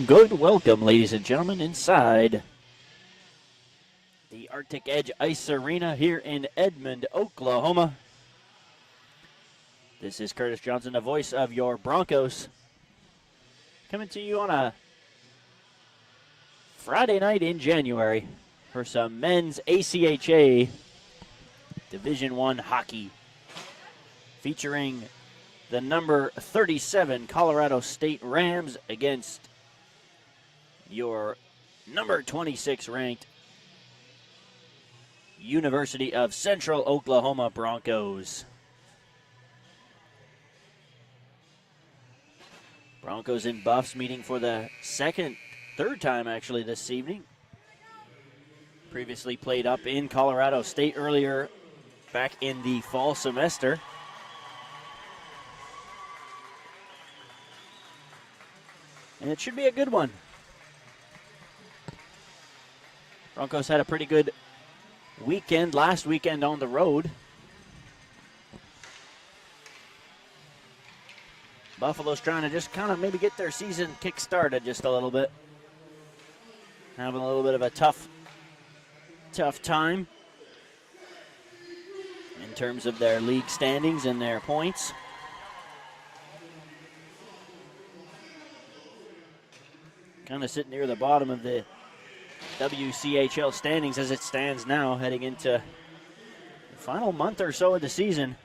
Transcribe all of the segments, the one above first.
Good welcome, ladies and gentlemen, inside the Arctic Edge Ice Arena here in Edmond, Oklahoma. This is Curtis Johnson, the voice of your Broncos, coming to you on a Friday night in January for some men's ACHA Division I hockey, featuring the number 37 Colorado State Rams against your number 26 ranked University of Central Oklahoma Broncos. Broncos and Buffs meeting for the third time actually this evening. Previously played up in Colorado State earlier back in the fall semester. And it should be a good one. Broncos had a pretty good weekend last weekend on the road. Buffalo's trying to just kind of maybe get their season kick-started just a little bit. Having a little bit of a tough time in terms of their league standings and their points. Kind of sitting near the bottom of the WCHL standings as it stands now, heading into the final month or so of the season.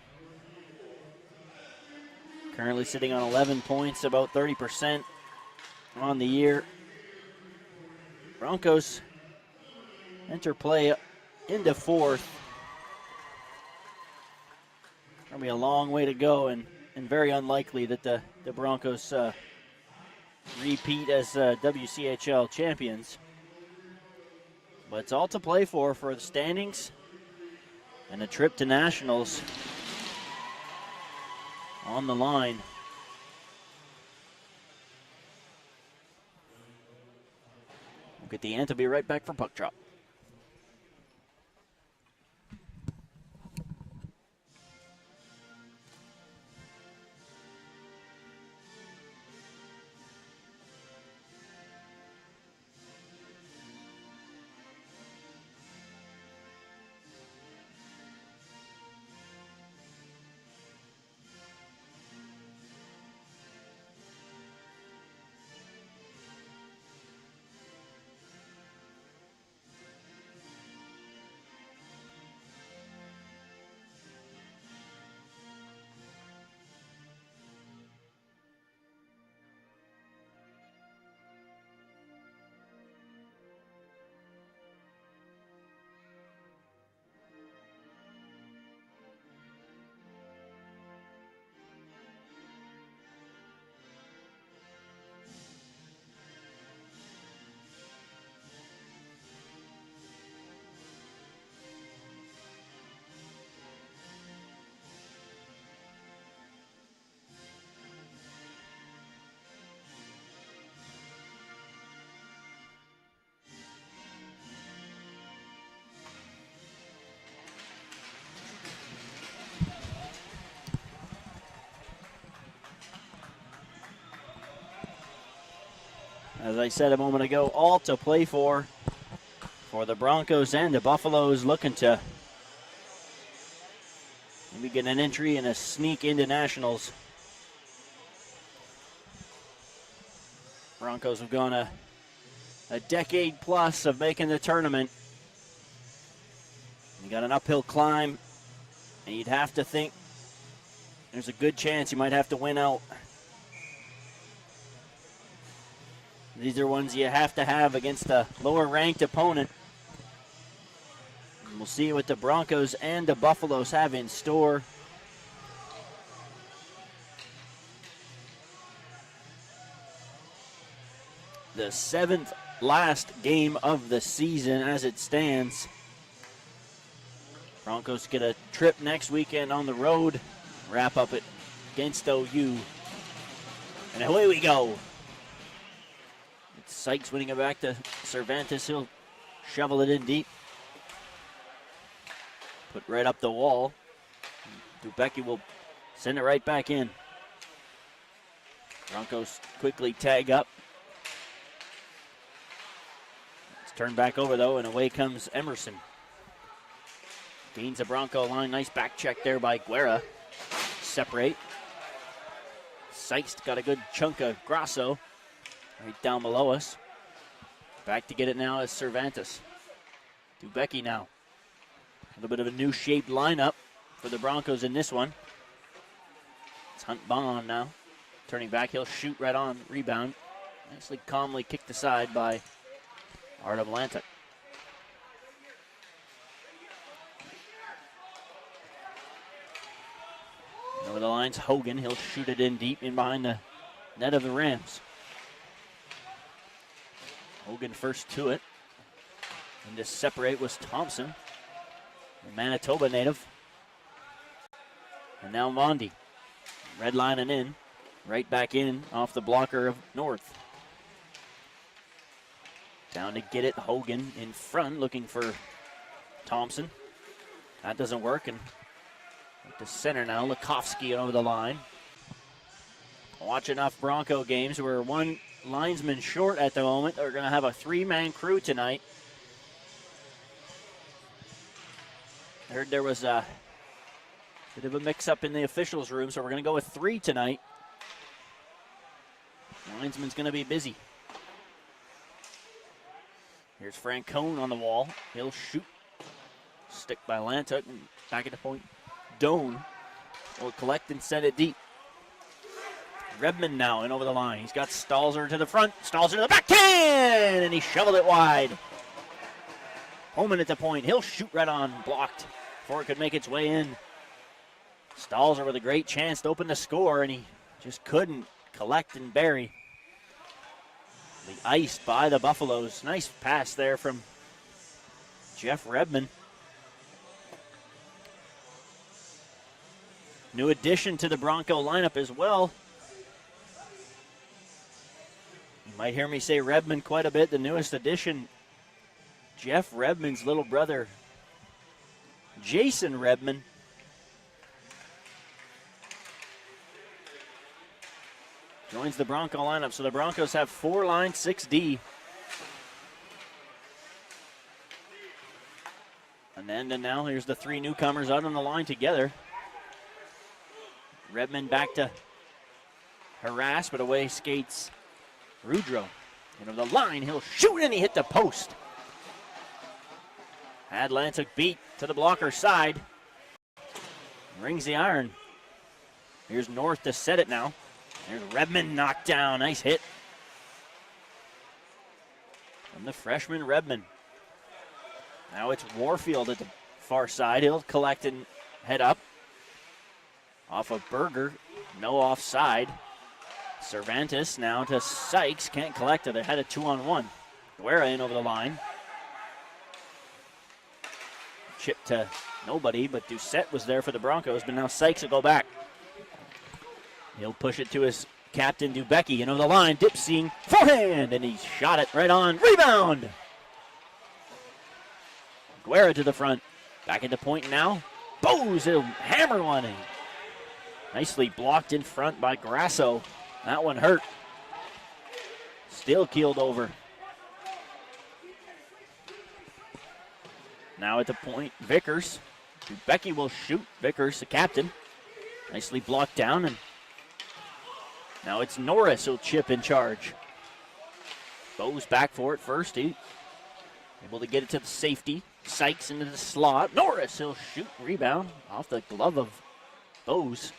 Currently sitting on 11 points, about 30% on the year. Broncos enter play into fourth. Going to be a long way to go, and very unlikely that the Broncos repeat as WCHL champions. But it's all to play for the standings and a trip to nationals on the line. We'll get the Ant to be right back for puck drop. As I said a moment ago, all to play for the Broncos and the Buffaloes, looking to maybe get an entry and a sneak into nationals. Broncos have gone a decade plus of making the tournament. You got an uphill climb, and you'd have to think there's a good chance you might have to win out. These are ones you have to have against a lower-ranked opponent. And we'll see what the Broncos and the Buffaloes have in store. The seventh last game of the season as it stands. Broncos get a trip next weekend on the road, wrap up it against OU. And away we go. Sykes winning it back to Cervantes. He'll shovel it in deep. Put right up the wall. Dubecki will send it right back in. Broncos quickly tag up. Turned back over, though, and away comes Emerson. Gains the Bronco line. Nice back check there by Guerra. Separate. Sykes got a good chunk of Grasso right down below us. Back to get it now is Cervantes. Dubecki now. A little bit of a new shaped lineup for the Broncos in this one. It's Hunt Bond now. Turning back, he'll shoot right on. Rebound. Nicely calmly kicked aside by Art of Atlantic. Over the lines, Hogan. He'll shoot it in deep in behind the net of the Rams. Hogan first to it. And to separate was Thompson, the Manitoba native. And now Mondi. Red lining in. Right back in off the blocker of North. Down to get it. Hogan in front looking for Thompson. That doesn't work. And at the center now, Lukovsky over the line. Watch enough Bronco games. We're one linesman short at the moment. They're going to have a three-man crew tonight. I heard there was a bit of a mix-up in the officials' room, so we're going to go with three tonight. Linesman's going to be busy. Here's Francone on the wall. He'll shoot. Stick by Lantuck. And back at the point. Doan will collect and send it deep. Redmond now in over the line. He's got Stalzer to the front. Stalzer to the backhand! And he shoveled it wide. Holman at the point. He'll shoot right on. Blocked before it could make its way in. Stalzer with a great chance to open the score, and he just couldn't collect and bury. The iced by the Buffaloes. Nice pass there from Jeff Redmond. New addition to the Bronco lineup as well. You might hear me say Redmond quite a bit. The newest addition, Jeff Redmond's little brother, Jason Redmond. Joins the Bronco lineup. So the Broncos have four lines, 6D. And now here's the three newcomers out on the line together. Redmond back to harass, but away skates Rudro. Into the line, he'll shoot, and he hit the post. Atlantic beat to the blocker side. Rings the iron. Here's North to set it now. There's Redmond knocked down. Nice hit from the freshman Redmond. Now it's Warfield at the far side. He'll collect and head up. Off of Berger. No offside. Cervantes now to Sykes. Can't collect it. They had a 2-on-1. Guerra in over the line. Chip to nobody, but Doucette was there for the Broncos, but now Sykes will go back. He'll push it to his captain, Dubecki, and over the line, dip-seeing forehand, and he shot it right on. Rebound! Guerra to the front. Back at the point now. Bose, he'll hammer one in. Nicely blocked in front by Grasso. That one hurt. Still keeled over. Now at the point, Vickers. Dubecki will shoot. Vickers, the captain. Nicely blocked down, and now it's Norris who'll chip in charge. Bose back for it first. He able to get it to the safety. Sykes into the slot. Norris, he'll shoot. Rebound off the glove of Bose.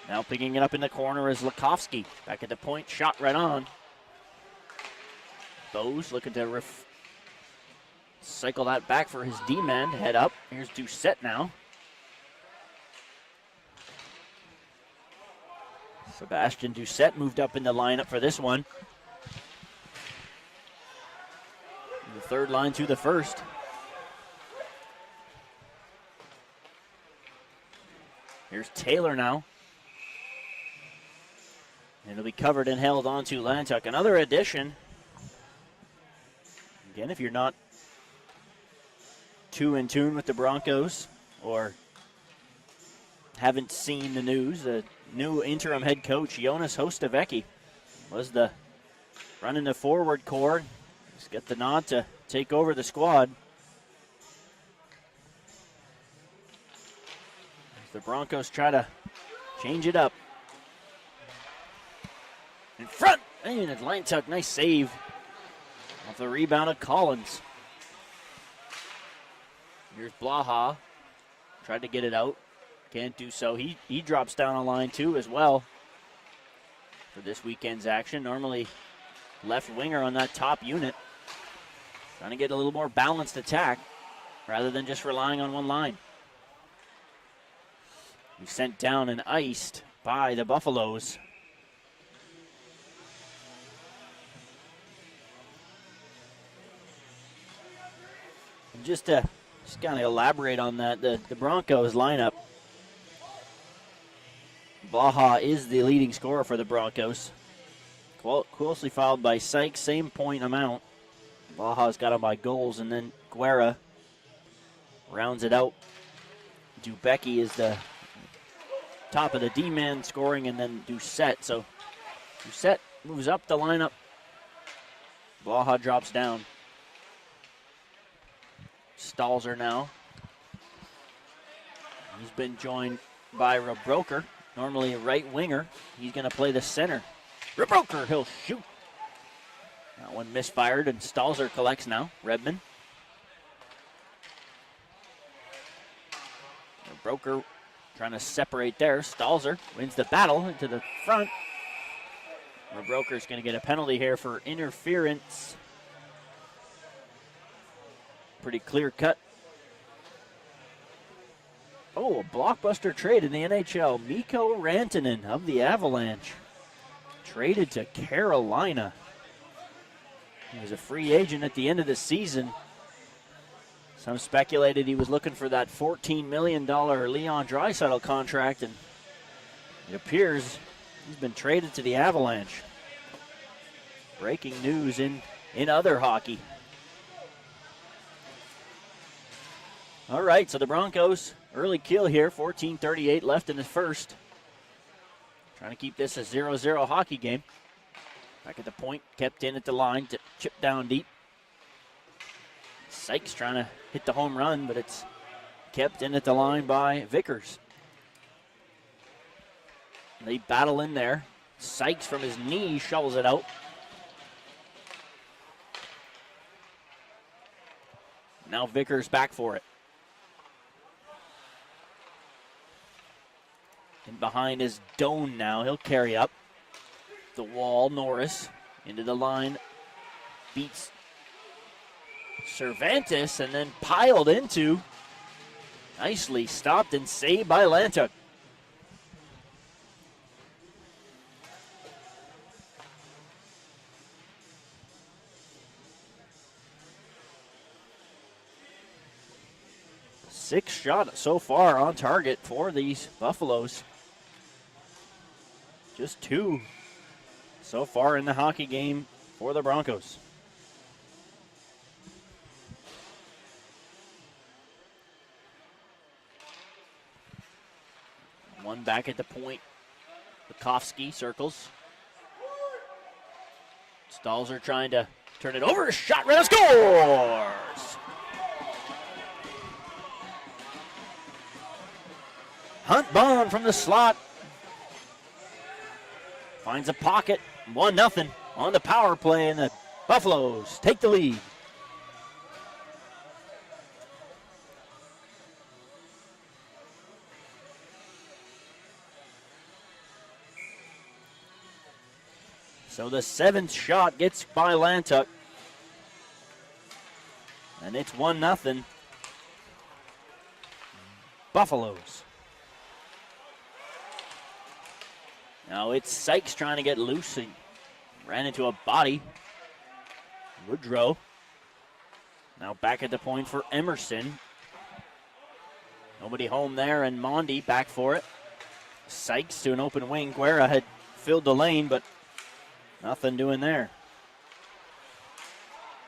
Now picking it up in the corner is Lukovsky. Back at the point, shot right on. Bose looking to cycle that back for his D-man to head up. Here's Doucette now. Sebastian Doucette moved up in the lineup for this one. The third line to the first. Here's Taylor now. And it'll be covered and held onto Lantuck. Another addition. Again, if you're not too in tune with the Broncos or haven't seen the news, the new interim head coach, Jonas Hostavecki, was the running the forward core. Just get the nod to take over the squad. As the Broncos try to change it up. In front, and it's line tuck, nice save off the rebound of Collins. Here's Blaha, tried to get it out, can't do so. He drops down on line two as well for this weekend's action. Normally left winger on that top unit, trying to get a little more balanced attack rather than just relying on one line. He's sent down and iced by the Buffaloes. And just to kind of elaborate on that, the Broncos lineup. Blaha is the leading scorer for the Broncos. Closely followed by Sykes, same point amount. Blaha's got him by goals, and then Guerra rounds it out. Dubecki is the top of the D-man scoring, and then Doucette. So Doucette moves up the lineup. Blaha drops down. Stalzer now. He's been joined by Rebroker, normally a right winger. He's going to play the center. Rebroker, he'll shoot. That one misfired, and Stalzer collects now. Redmond. Rebroker trying to separate there. Stalzer wins the battle into the front. Rebroker's going to get a penalty here for interference. Pretty clear cut. Oh, a blockbuster trade in the NHL. Mikko Rantanen of the Avalanche traded to Carolina. He was a free agent at the end of the season. Some speculated he was looking for that $14 million Leon Draisaitl contract, and it appears he's been traded to the Avalanche. Breaking news in other hockey. All right, so the Broncos, early kill here, 14:38 left in the first. Trying to keep this a 0-0 hockey game. Back at the point, kept in at the line to chip down deep. Sykes trying to hit the home run, but it's kept in at the line by Vickers. They battle in there. Sykes from his knee shovels it out. Now Vickers back for it. And behind is Doan now. He'll carry up the wall. Norris into the line. Beats Cervantes and then piled into. Nicely stopped and saved by Lantuk. Six shots so far on target for these Buffaloes. Just two so far in the hockey game for the Broncos. One back at the point. Bukowski circles. Stalzer trying to turn it over. Shot, Reno scores! Hunt Bond from the slot. Finds a pocket. 1-0 on the power play, and the Buffaloes take the lead. So the seventh shot gets by Lantuk. And it's 1-0. Buffaloes. Now it's Sykes trying to get loose. He ran into a body. Woodrow. Now back at the point for Emerson. Nobody home there, and Mondi back for it. Sykes to an open wing. Guerra had filled the lane, but nothing doing there.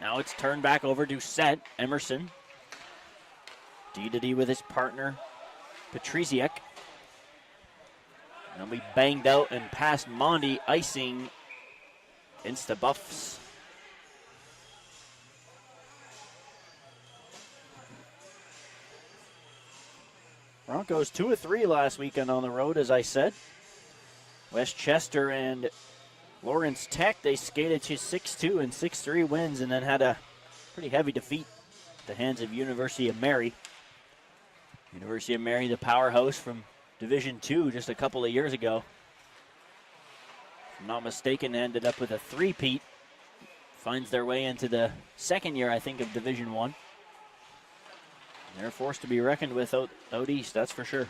Now it's turned back over to Set. Emerson. D-to-D with his partner, Patriciak. And we banged out and past Mondi, icing Insta Buffs. Broncos 2 of 3 last weekend on the road, as I said. Westchester and Lawrence Tech, they skated to 6-2 and 6-3 wins, and then had a pretty heavy defeat at the hands of University of Mary. University of Mary, the powerhouse from Division II just a couple of years ago. If I'm not mistaken, ended up with a three-peat. Finds their way into the second year, I think, of Division I. They're a force to be reckoned with out east, that's for sure.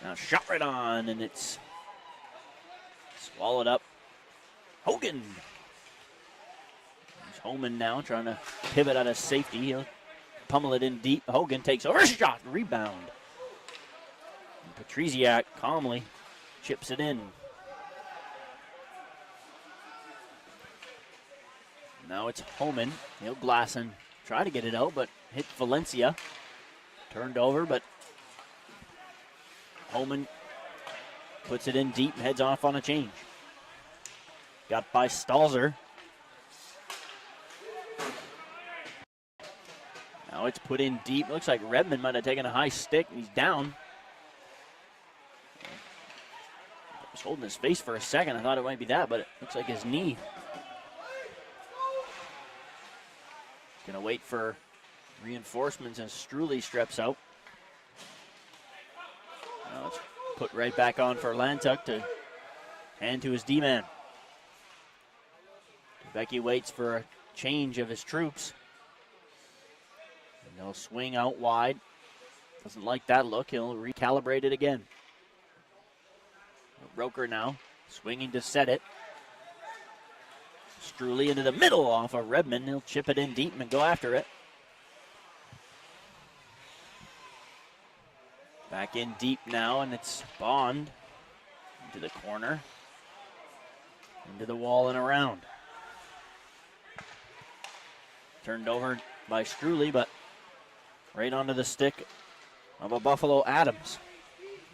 Now shot right on, and it's swallowed up. Hogan. There's Homan now trying to pivot out of safety. He'll pummel it in deep. Hogan takes over, shot, rebound. And Petrziak calmly chips it in. Now it's Homan. He'll glass and try to get it out, but hit Valencia. Turned over, but Homan puts it in deep and heads off on a change. Got by Stalzer. Now it's put in deep. Looks like Redmond might have taken a high stick. He's down. I was holding his face for a second. I thought it might be that, but it looks like his knee. Gonna wait for reinforcements as Struley steps out. Now it's put right back on for Lantuck to hand to his D-man. Becky waits for a change of his troops. And they'll swing out wide. Doesn't like that look. He'll recalibrate it again. Roker now swinging to set it. Struley into the middle off of Redmond. He'll chip it in deep and go after it. Back in deep now, and it's Bond into the corner. Into the wall and around. Turned over by Struley, but right onto the stick of a Buffalo Adams.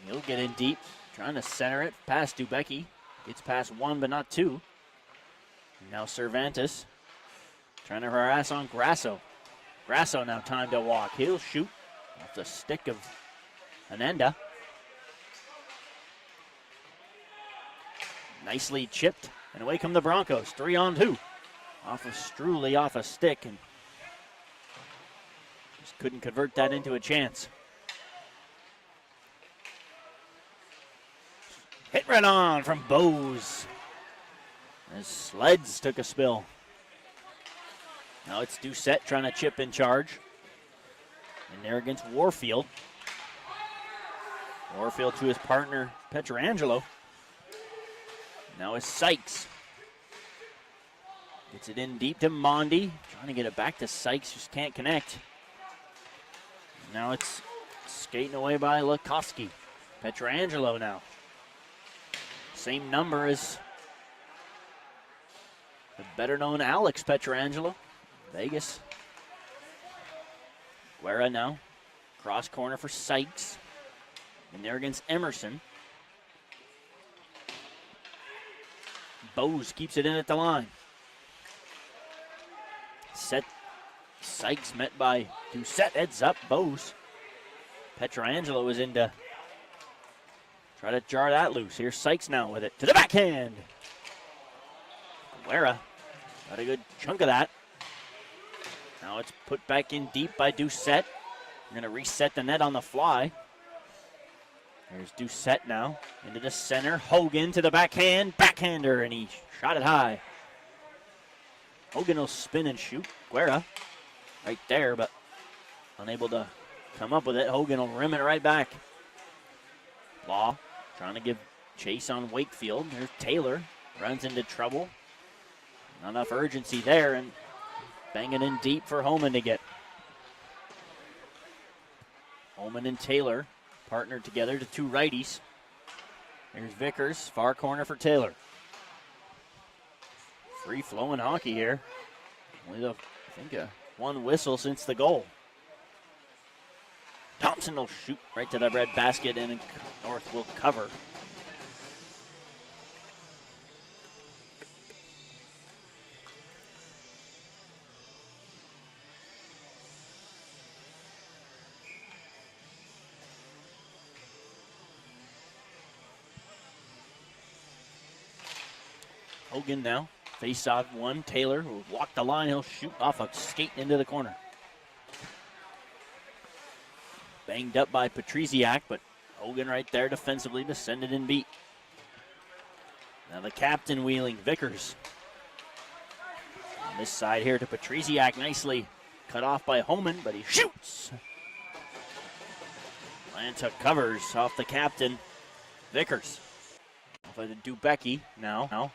He'll get in deep, trying to center it past Dubecki. Gets past one, but not two. Now Cervantes trying to harass on Grasso. Grasso now time to walk. He'll shoot off the stick of Anenda. Nicely chipped, and away come the Broncos. 3-on-2. Off of Struley, off a stick, and just couldn't convert that into a chance. Hit right on from Bose. As Sleds took a spill. Now it's Doucette trying to chip in charge. And there against Warfield. Warfield to his partner, Petrangelo. Now it's Sykes. Gets it in deep to Mondi. Trying to get it back to Sykes, just can't connect. Now it's skating away by Lukowski. Petrangelo now. Same number as the better-known Alex Petrangelo. Vegas. Guerra now. Cross corner for Sykes. And there against Emerson. Bose keeps it in at the line. Set. Sykes met by Doucette. Heads up. Bose. Petrangelo is in to try to jar that loose. Here's Sykes now with it to the backhand. Guerra got a good chunk of that. Now it's put back in deep by Doucette. We're going to reset the net on the fly. There's Doucette now into the center. Hogan to the backhand. Backhander, and he shot it high. Hogan will spin and shoot. Guerra right there, but unable to come up with it. Hogan will rim it right back. Law trying to give chase on Wakefield. There's Taylor. Runs into trouble. Not enough urgency there, and banging in deep for Homan to get. Homan and Taylor partnered together to two righties. Here's Vickers, far corner for Taylor. Free-flowing hockey here. Only I think one whistle since the goal. Thompson will shoot right to the red basket, and North will cover. Hogan now. Face off one. Taylor will walk the line. He'll shoot off a skate into the corner. Banged up by Patriziak, but Hogan right there defensively to send it in beat. Now the captain wheeling, Vickers. On this side here to Patriziak, nicely cut off by Homan, but he shoots. Atlanta covers off the captain, Vickers. Off of Dubecki now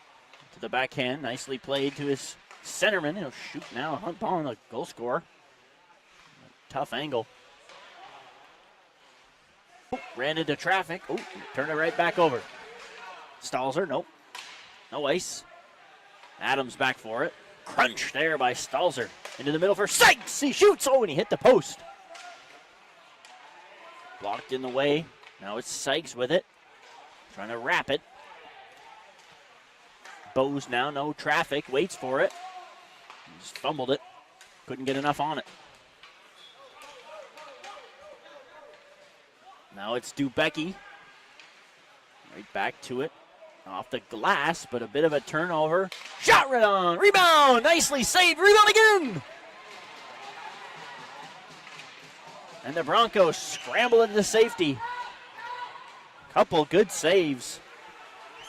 to the backhand, nicely played to his centerman. He'll shoot now, hunt ball on the goal scorer. Tough angle. Ran into traffic. Oh, turned it right back over. Stalzer, nope. No ice. Adams back for it. Crunch there by Stalzer. Into the middle for Sykes. He shoots. Oh, and he hit the post. Blocked in the way. Now it's Sykes with it. Trying to wrap it. Bose now, no traffic. Waits for it. Just fumbled it. Couldn't get enough on it. Now it's Dubecki. Right back to it. Off the glass, but a bit of a turnover. Shot right on. Rebound. Nicely saved. Rebound again. And the Broncos scramble into safety. Couple good saves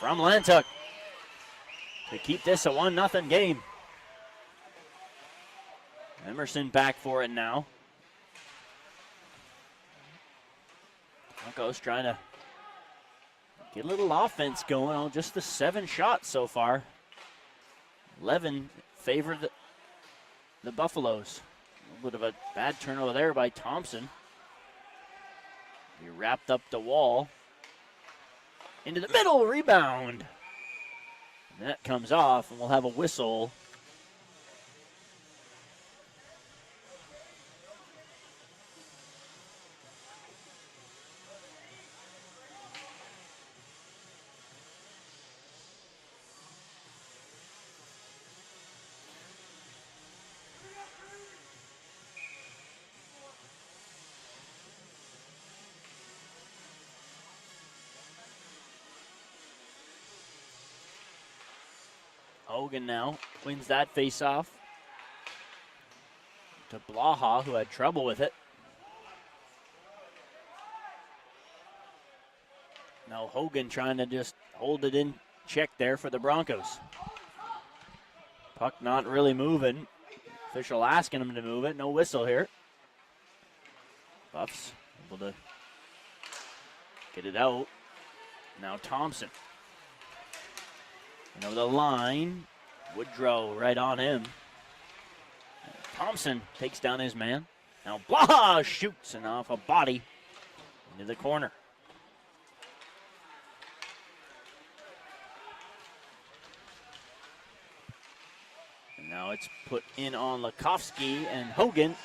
from Lantuck to keep this a 1-0 game. Emerson back for it now. Broncos trying to get a little offense going on just the 7 shots so far. 11 favor the Buffaloes. A little bit of a bad turnover there by Thompson. He wrapped up the wall. Into the middle, rebound. And that comes off, and we'll have a whistle. Hogan now wins that faceoff to Blaha, who had trouble with it. Now Hogan trying to just hold it in check there for the Broncos. Puck not really moving. Official asking him to move it. No whistle here. Buffs able to get it out. Now Thompson. And over the line, Woodrow right on him. Thompson takes down his man. Now Blaha shoots and off a body into the corner. And now it's put in on Lakovsky, and Hogan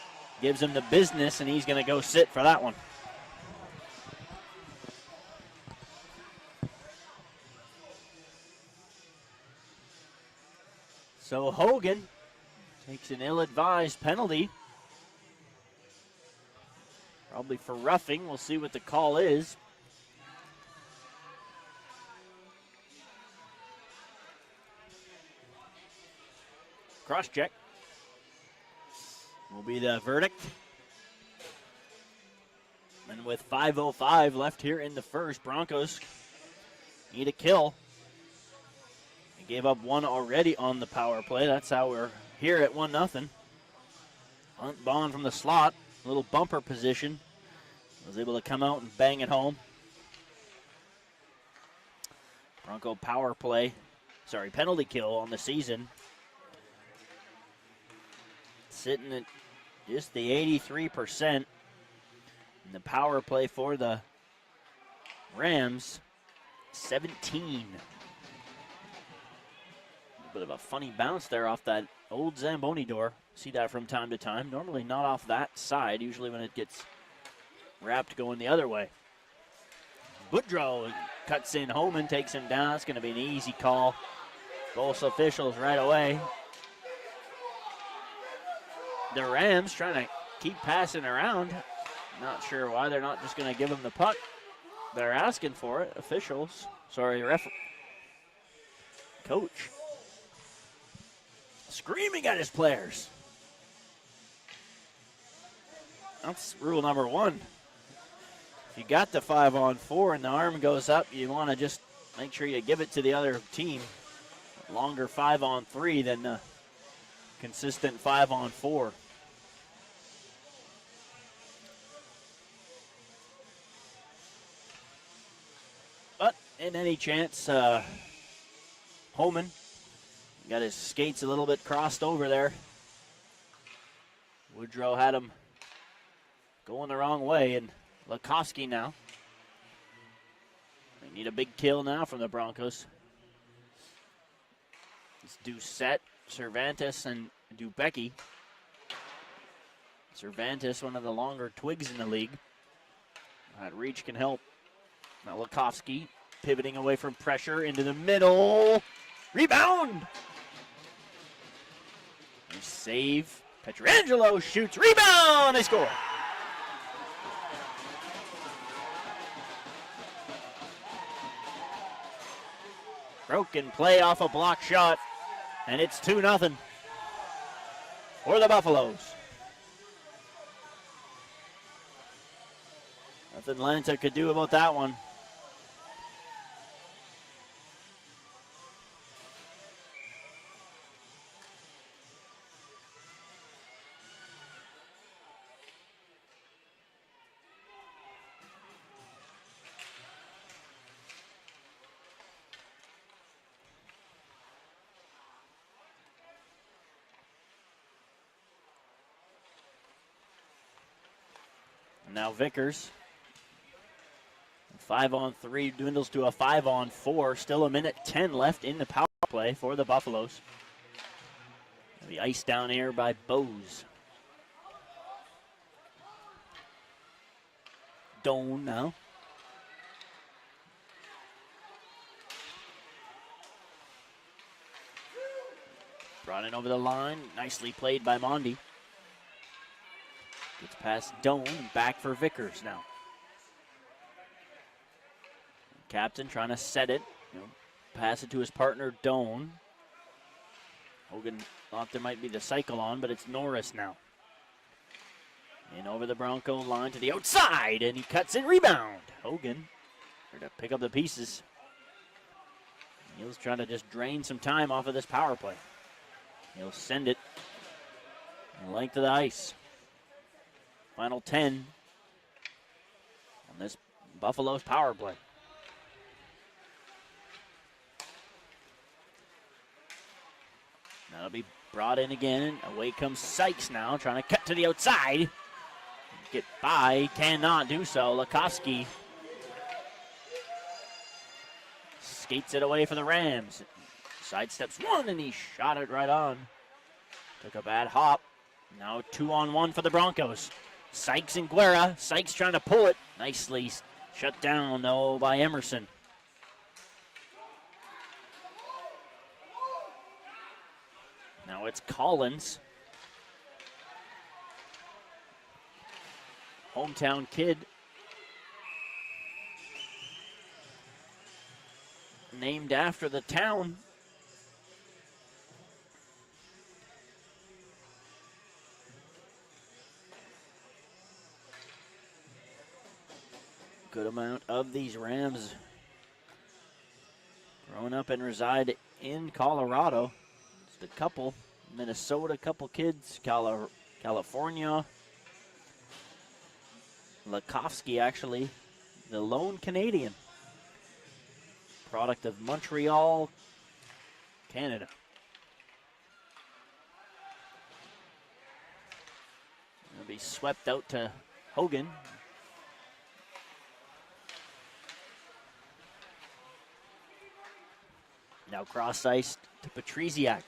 gives him the business, and he's going to go sit for that one. So Hogan takes an ill-advised penalty. Probably for roughing. We'll see what the call is. Cross-check will be the verdict. And with 5:05 left here in the first, Broncos need a kill. Gave up one already on the power play. That's how we're here at 1-0. Hunt Bond from the slot, a little bumper position. Was able to come out and bang it home. Bronco penalty kill on the season. Sitting at just the 83%. And the power play for the Rams, 17. Bit of a funny bounce there off that old Zamboni door. See that from time to time. Normally not off that side. Usually when it gets wrapped going the other way. Woodrow cuts in. Homan takes him down. It's going to be an easy call. Both officials right away. The Rams trying to keep passing around. Not sure why they're not just going to give him the puck. They're asking for it. Coach screaming at his players. That's rule number 1. If you got the 5-on-4 and the arm goes up, you want to just make sure you give it to the other team. Longer 5-on-3 than the consistent 5-on-4. But in any chance, Homan got his skates a little bit crossed over there. Woodrow had him going the wrong way, and Lukowski now. They need a big kill now from the Broncos. It's Doucette, Cervantes, and Dubecki. Cervantes, one of the longer twigs in the league. That reach can help. Now Lukowski pivoting away from pressure into the middle. Rebound! Nice save. Pietrangelo shoots. Rebound! They score. Broken play off a block shot, and it's 2-0 for the Buffaloes. Nothing Lanta could do about that one. Now Vickers. 5-on-3 dwindles to a 5-on-4. Still a minute 10 left in the power play for the Buffaloes. The ice down here by Bose. Doan now. Brought in over the line. Nicely played by Mondi. Gets past Doan, back for Vickers now. Captain trying to set it. Pass it to his partner, Doan. Hogan thought there might be the cycle on, but it's Norris now. In over the Bronco line to the outside, and he cuts in, rebound. Hogan there to pick up the pieces. He'll trying to just drain some time off of this power play. He'll send it length of the ice. Final 10 on this Buffalo's power play. That'll be brought in again. Away comes Sykes now, trying to cut to the outside. Get by, cannot do so. Lukowski skates it away for the Rams. Sidesteps one, and he shot it right on. Took a bad hop. Now 2-on-1 for the Broncos. Sykes and Guerra. Sykes trying to pull it. Nicely shut down, though, by Emerson. Now it's Collins. Hometown kid. Named after the town. Good amount of these Rams growing up and reside in Colorado. Just a couple, Minnesota, couple kids, California. Lukowski, actually, the lone Canadian. Product of Montreal, Canada. It'll be swept out to Hogan. Now cross ice to Patriziak.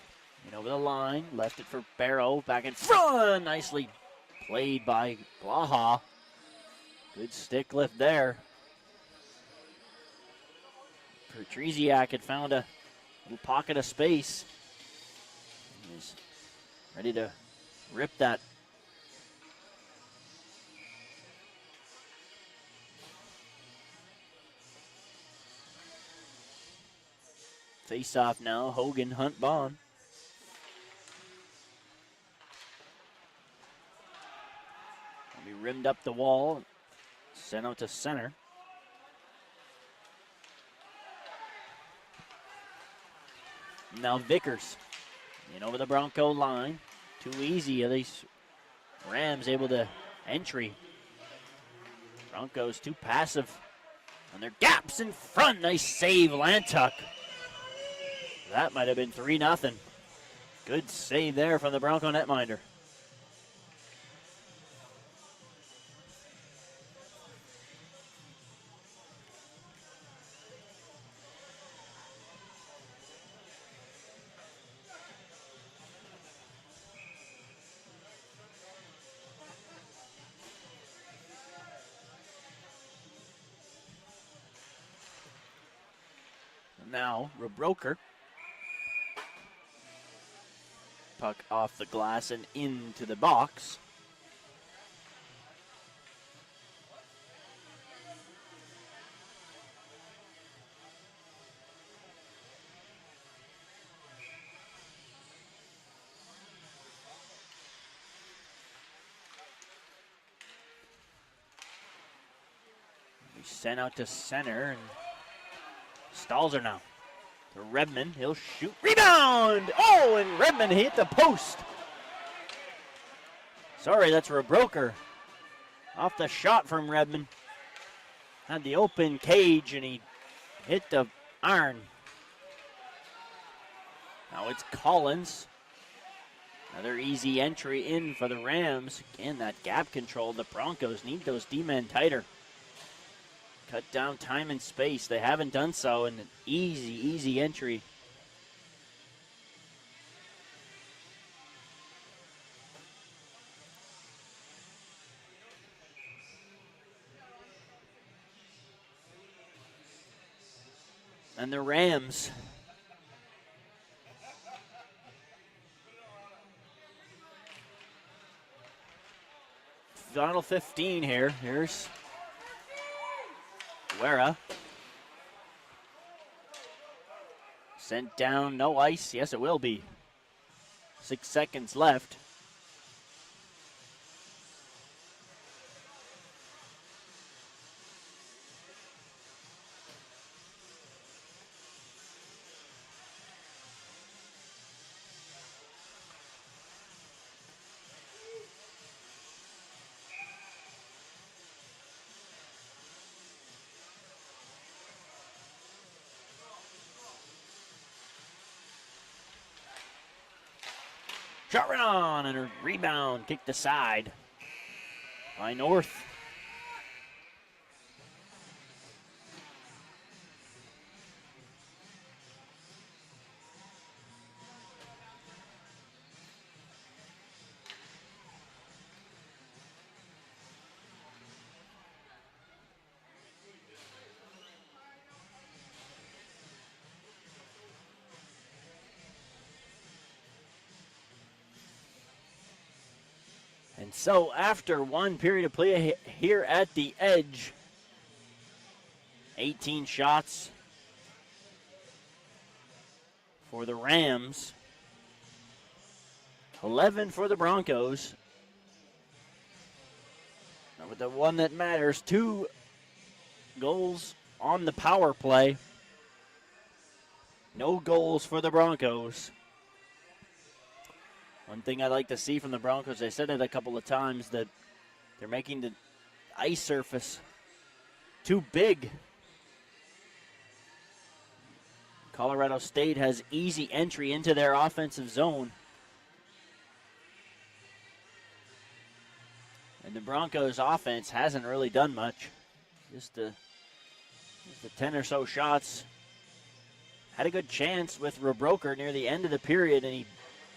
And over the line, left it for Barrow, back in front. Nicely played by Blaha. Good stick lift there. Patriziak had found a little pocket of space. He's ready to rip that. Face off now, Hogan, Hunt, Bond. rimmed up the wall, sent out to center. Now Vickers in over the Bronco line. Too easy. At least Rams able to entry. Broncos too passive on their gaps in front. Nice save, Lantuck. That might have been 3-0. Good save there from the Bronco netminder. Now, Rebroker. Puck off the glass and into the box. We sent out to center, and Stalzer now to Redmond. He'll shoot. Rebound! Oh, and Redmond hit the post. Sorry, that's Rebroker. Off the shot from Redmond. Had the open cage, and he hit the iron. Now it's Collins. Another easy entry in for the Rams. Again, that gap control. The Broncos need those D-men tighter. Cut down time and space. They haven't done so, and an easy entry. And the Rams final 15 here. Here's Guerra. Sent down, no ice. Yes, it will be. 6 seconds left. Shot right on, and a rebound kicked aside by North. And so after one period of play here at the Edge, 18 shots for the Rams, 11 for the Broncos. Now with the one that matters, 2 goals on the power play. No goals for the Broncos. One thing I like to see from the Broncos, I said it a couple of times, that they're making the ice surface too big. Colorado State has easy entry into their offensive zone. And the Broncos offense hasn't really done much. Just the 10 or so shots. Had a good chance with Rebroker near the end of the period, and he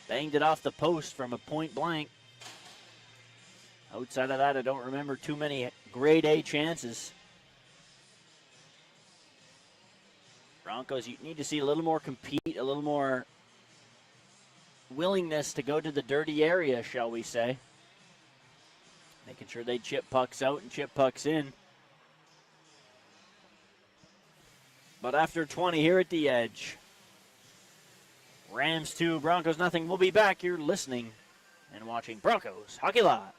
banged it off the post from a point blank. Outside of that, I don't remember too many grade A chances. Broncos, you need to see a little more compete, a little more willingness to go to the dirty area, shall we say. Making sure they chip pucks out and chip pucks in. But after 20 here at the Edge, Rams 2, Broncos nothing. We'll be back. You're listening and watching Broncos Hockey Live.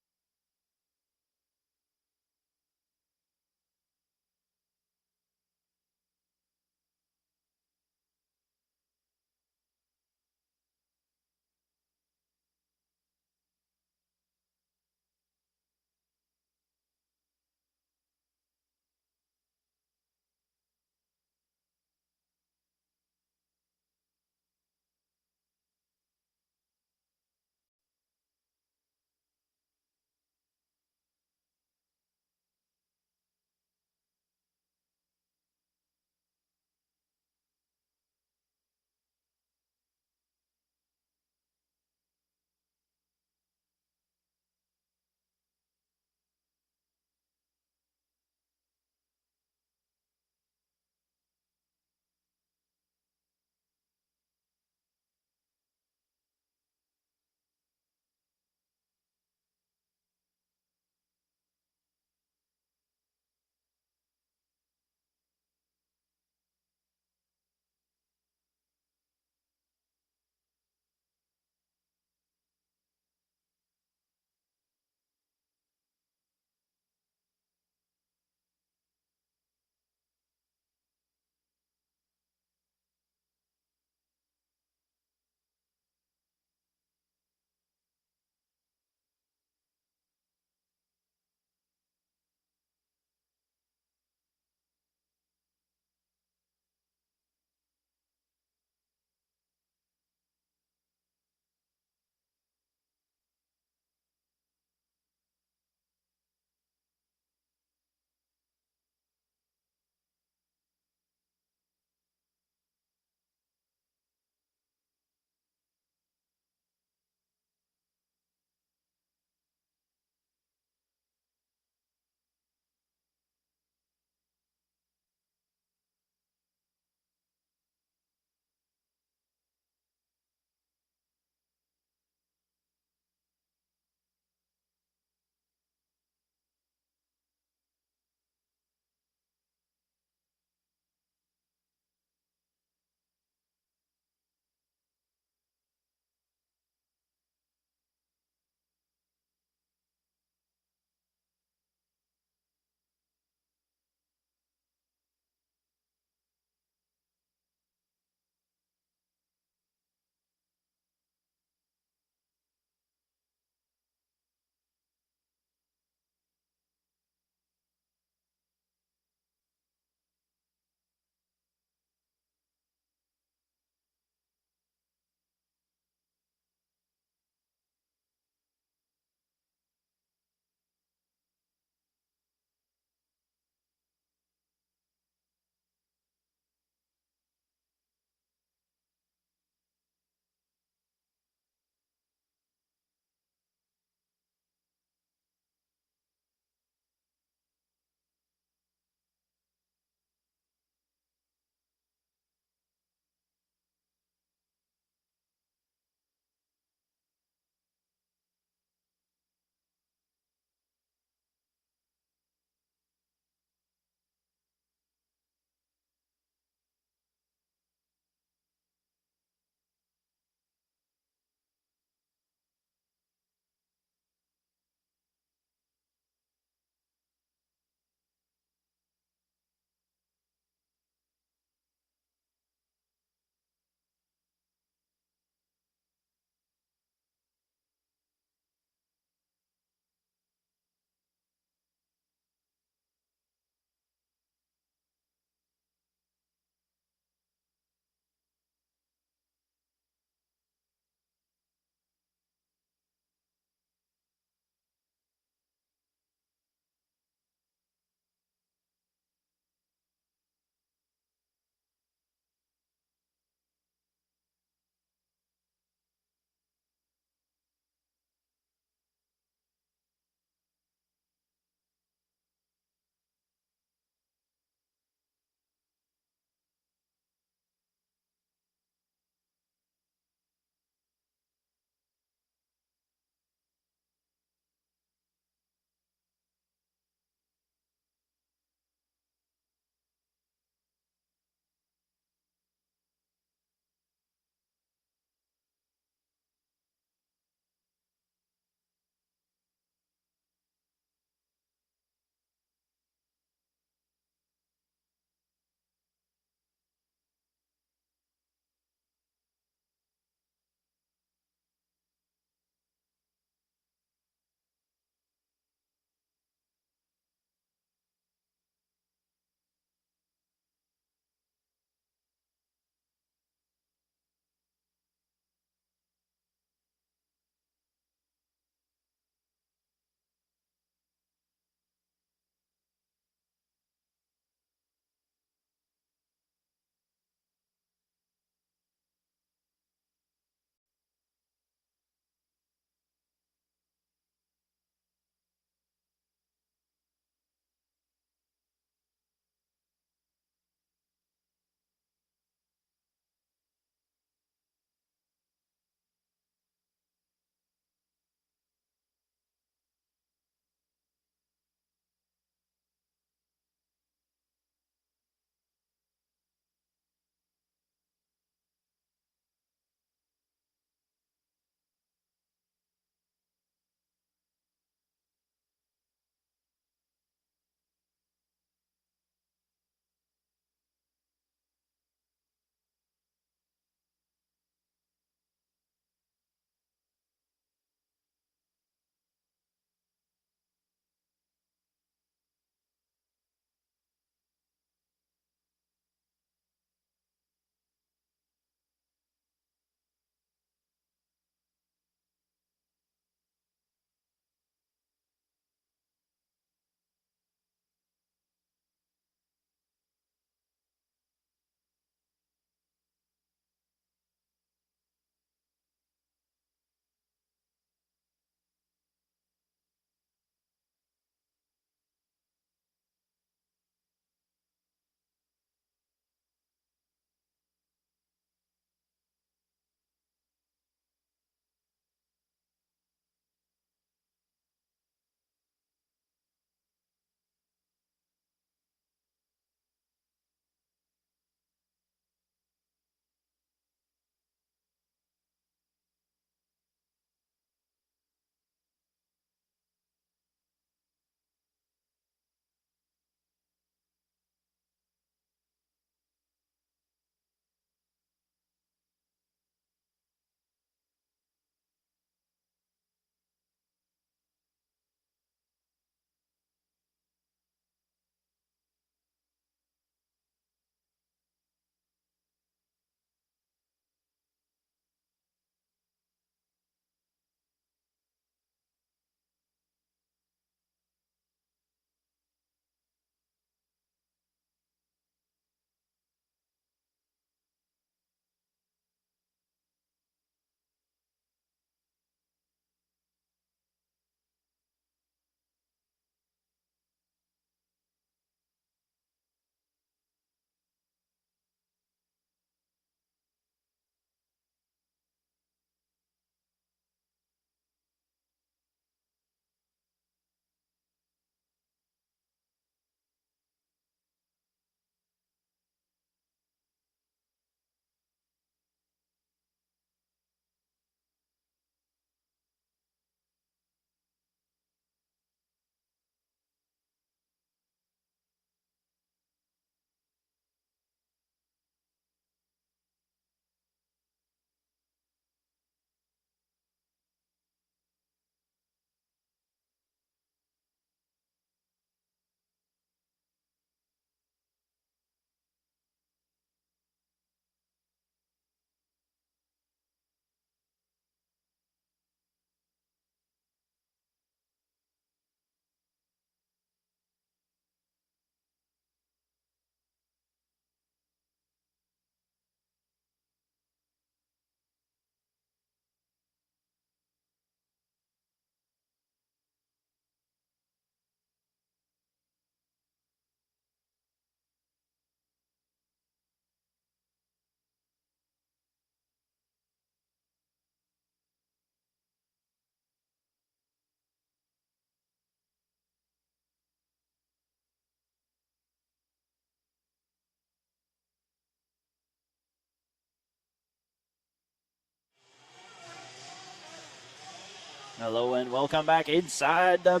Hello and welcome back inside the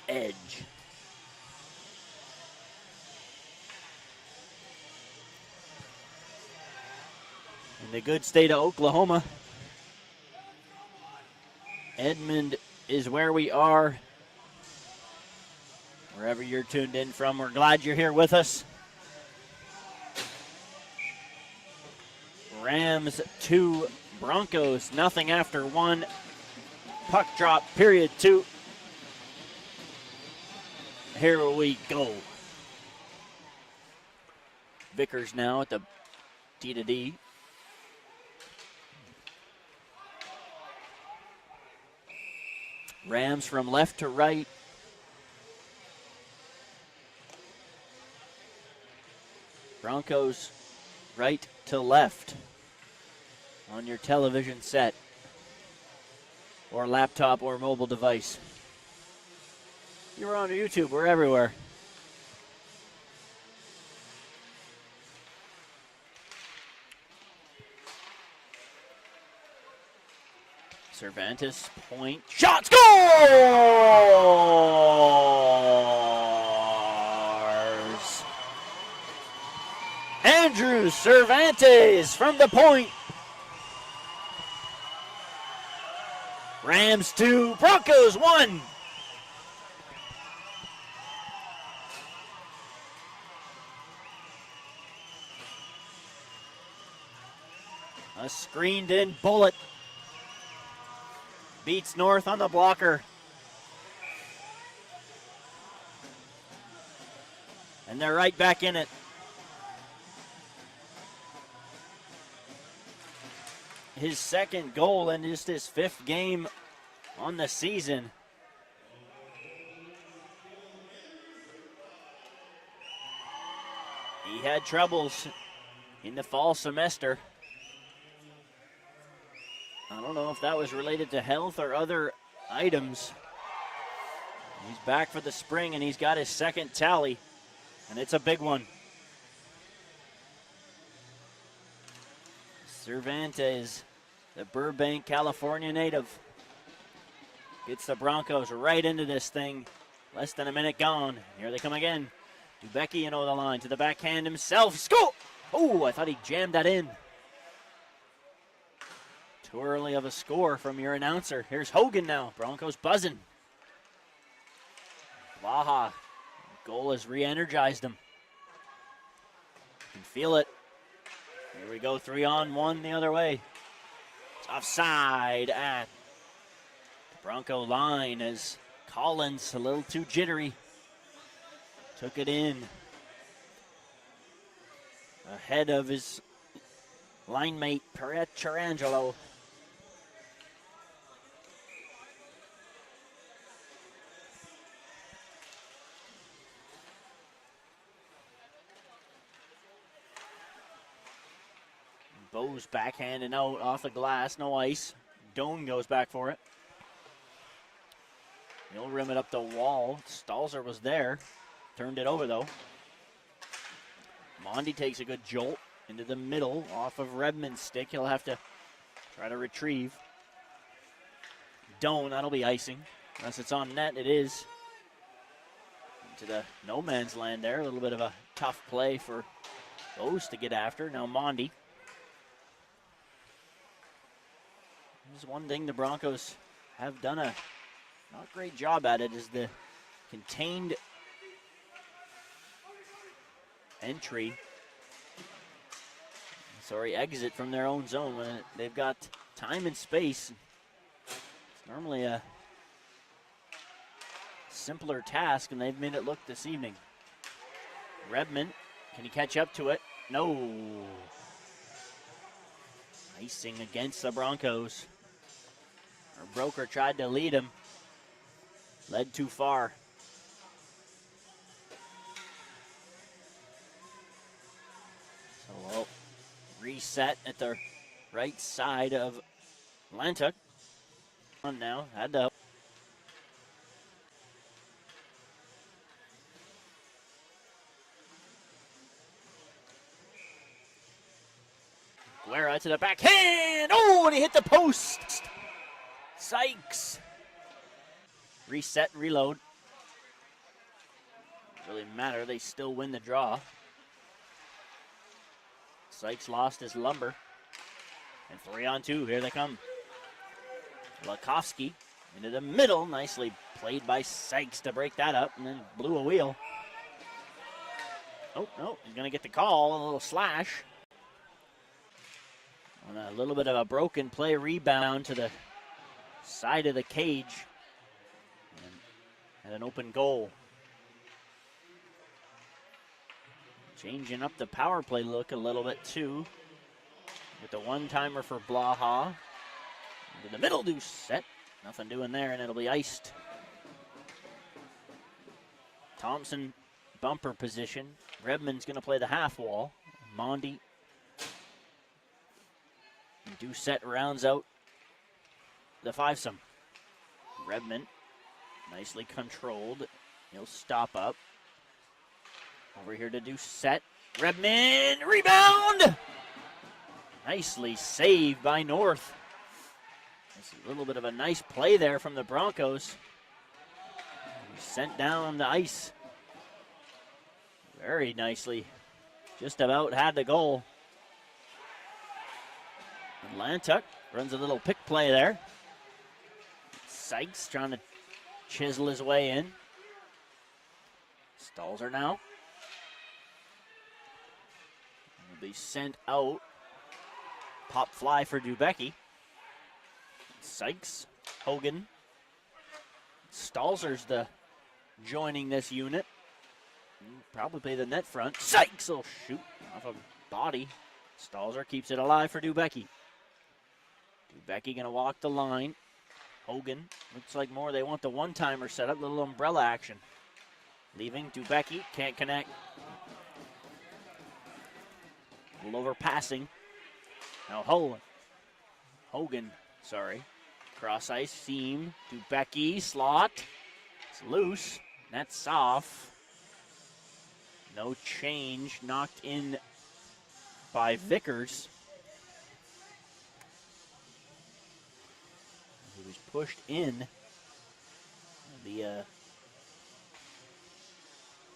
edge. In the good state of Oklahoma, Edmond is where we are. Wherever you're tuned in from, we're glad you're here with us. Rams 2, Broncos nothing after 1. Puck drop, period 2. Here we go. Vickers now at the D-to-D. Rams from left to right. Broncos right to left on your television set or laptop or mobile device. You're on YouTube, we're everywhere. Cervantes, point, shot, scores! Andrew Cervantes from the point. Rams 2, Broncos 1. A screened in bullet. Beats North on the blocker. And they're right back in it. His second goal and just his 5th game on the season. He had troubles in the fall semester. I don't know if that was related to health or other items. He's back for the spring and he's got his 2nd tally, and it's a big one. Cervantes, the Burbank, California native, gets the Broncos right into this thing. Less than a minute gone. Here they come again. Dubecki and over the line to the backhand himself. Score! Oh, I thought he jammed that in. Too early of a score from your announcer. Here's Hogan now. Broncos buzzing. Baja. Goal has re-energized him. You can feel it. Here we go, 3-on-1 the other way. It's offside at the Bronco line as Collins, a little too jittery, took it in ahead of his line mate, Pietrangelo. Bo's backhanding out off the glass, no ice. Doan goes back for it. He'll rim it up the wall. Stalzer was there. Turned it over, though. Mondi takes a good jolt into the middle off of Redmond's stick. He'll have to try to retrieve. Doan, that'll be icing. Unless it's on net, it is. Into the no man's land there. A little bit of a tough play for Bose to get after. Now Mondi. There's one thing the Broncos have done a not great job at it is the contained exit from their own zone. When they've got time and space, it's normally a simpler task, and they've made it look this evening. Redmond, can he catch up to it? No. Icing against the Broncos. Our broker tried to lead him. Led too far. So we'll reset at the right side of Lantuck. On now, had to. Guerra to the backhand. Oh, and he hit the post. Sykes. Reset and reload. Really matter, they still win the draw. Sykes lost his lumber. And 3-on-2, here they come. Lakowski into the middle, nicely played by Sykes to break that up, and then blew a wheel. Oh, no, he's going to get the call, a little slash. On a little bit of a broken play rebound to the side of the cage. And an open goal. Changing up the power play look a little bit too. With the one-timer for Blaha. Into the middle, deuce set. Nothing doing there, and it'll be iced. Thompson, bumper position. Redmond's going to play the half wall. Mondi. Doucette rounds out the fivesome. Redmond, nicely controlled. He'll stop up. Over here to Doucette. Redmond, rebound! Nicely saved by North. That's a little bit of a nice play there from the Broncos. Sent down on the ice. Very nicely. Just about had the goal. And Lantuck runs a little pick play there. Sykes trying to chisel his way in. Stalzer now. Will be sent out. Pop fly for Dubecki. Sykes, Hogan. Stalzer's joining this unit. Probably play the net front. Sykes will shoot off a body. Stalzer keeps it alive for Dubecki. Dubecki gonna walk the line. Hogan, looks like more they want the one-timer setup, little umbrella action. Leaving, Dubecki, can't connect. A little over passing. Now Hogan, cross ice, seam, Dubecki, slot. It's loose, that's off. No change, knocked in by Vickers. He was pushed in. The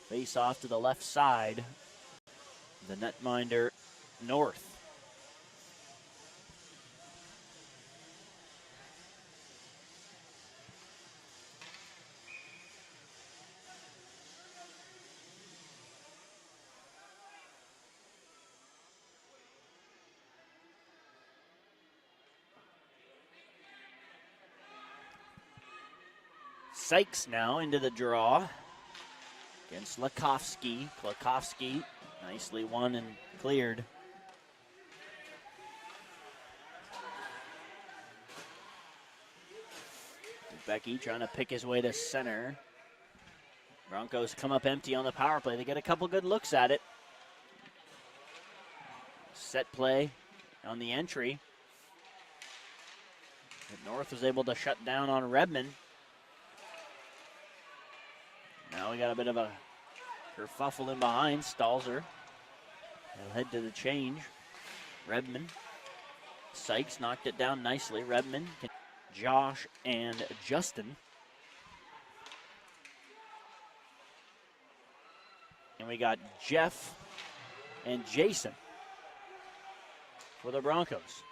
face off to the left side. The netminder North. Sykes now into the draw against Lakowski. Klakowski nicely won and cleared. Dubecki trying to pick his way to center. Broncos come up empty on the power play. They get a couple good looks at it. Set play on the entry. But North was able to shut down on Redmond. Now we got a bit of a kerfuffle in behind. Stalzer. He'll head to the change. Redmond. Sykes knocked it down nicely. Redmond, Josh, and Justin. And we got Jeff and Jason for the Broncos.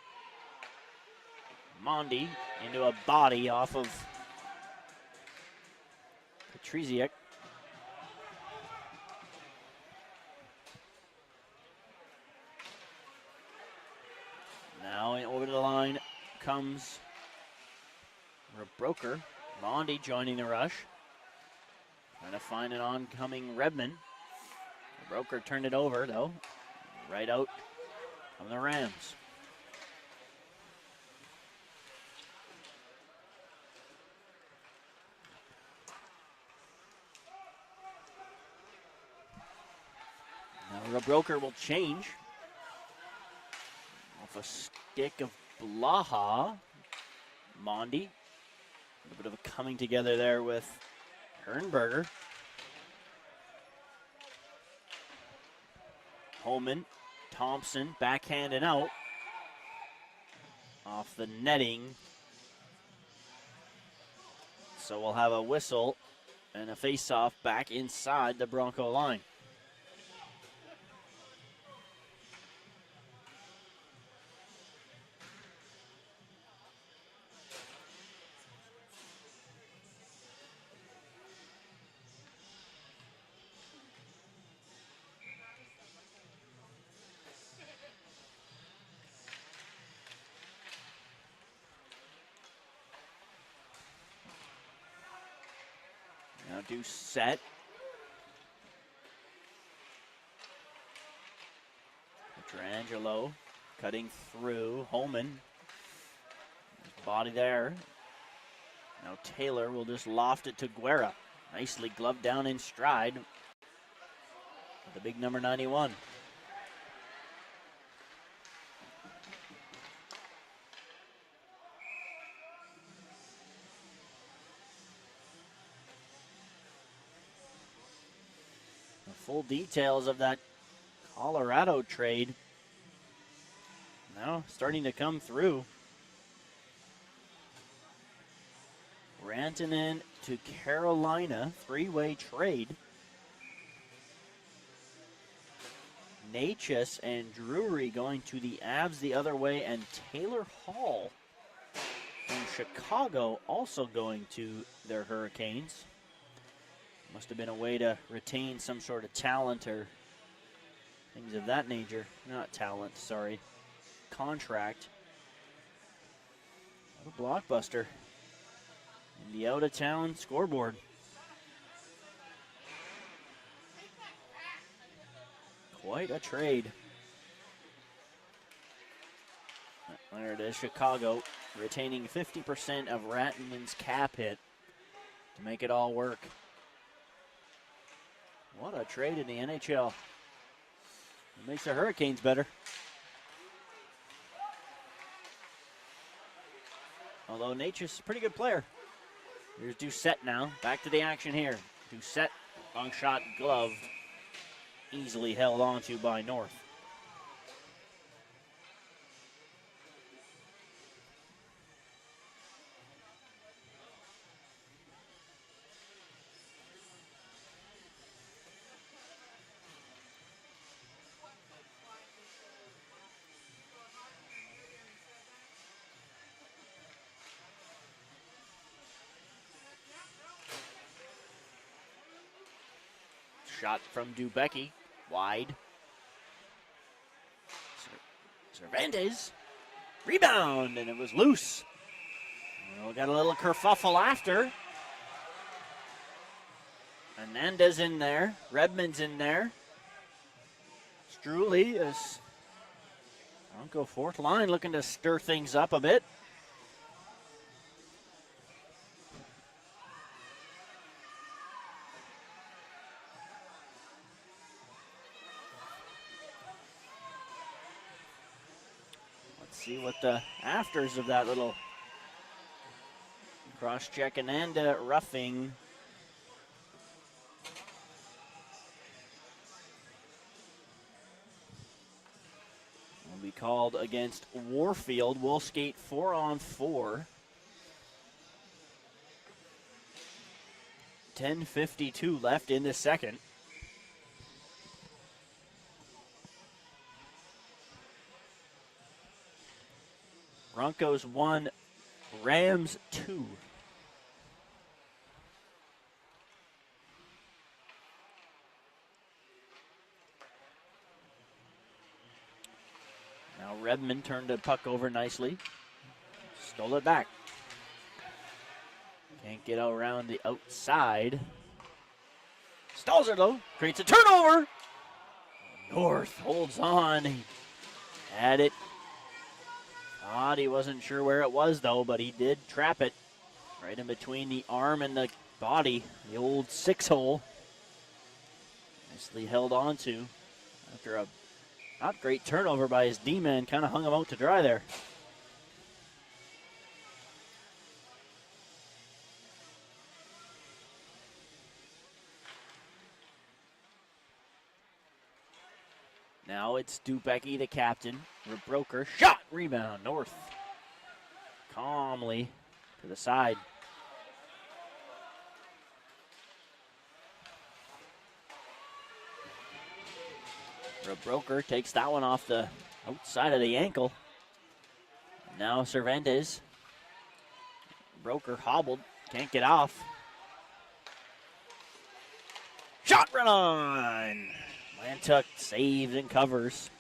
Mondi into a body off of Petrziak. Now over the line comes Broker. Mondi joining the rush. Trying to find an oncoming Redmond. Broker turned it over though. Right out from the Rams. Now the Broker will change. Off a stick of Blaha. Mondi. A little bit of a coming together there with Hernberger. Holman, Thompson, backhand and out. Off the netting So we'll have a whistle and a face-off back inside the Bronco line. Now do set. Petrangelo cutting through. Holman. Body there. Now Taylor will just loft it to Guerra. Nicely gloved down in stride. With the big number 91. The full details of that Colorado trade now starting to come through. Rantanen to Carolina, three-way trade. Natchez and Drury going to the Avs the other way, and Taylor Hall from Chicago also going to their Hurricanes. Must have been a way to retain some sort of talent or things of that nature. Not talent, sorry. Contract. What a blockbuster. In the out-of-town scoreboard. Quite a trade. There it is, Chicago retaining 50% of Rantanen's cap hit to make it all work. What a trade in the NHL. It makes the Hurricanes better. Although Natchez is a pretty good player. Here's Doucette now. Back to the action here. Doucette, long shot, glove. Easily held onto by North. Shot from Dubecki, wide. Cervantes, rebound, and it was loose. Well, got a little kerfuffle after. Hernandez in there, Redmond's in there. Struley is, Bronco fourth line looking to stir things up a bit. See what the afters of that little cross-check and roughing. Will be called against Warfield. We'll skate 4-on-4. 10:52 left in the second. Broncos 1, Rams 2. Now Redmond turned the puck over nicely. Stole it back. Can't get around the outside. Stalls it though. Creates a turnover. North holds on. He had it. Thought he wasn't sure where it was, though, but he did trap it right in between the arm and the body, the old six-hole. Nicely held on to after a not great turnover by his D-man, kind of hung him out to dry there. Now it's Dubecki, the captain. Broker, shot, rebound, North. Calmly to the side. Broker takes that one off the outside of the ankle. Now Cervantes. Broker hobbled, can't get off. Shot run on! Lantuck saves and covers.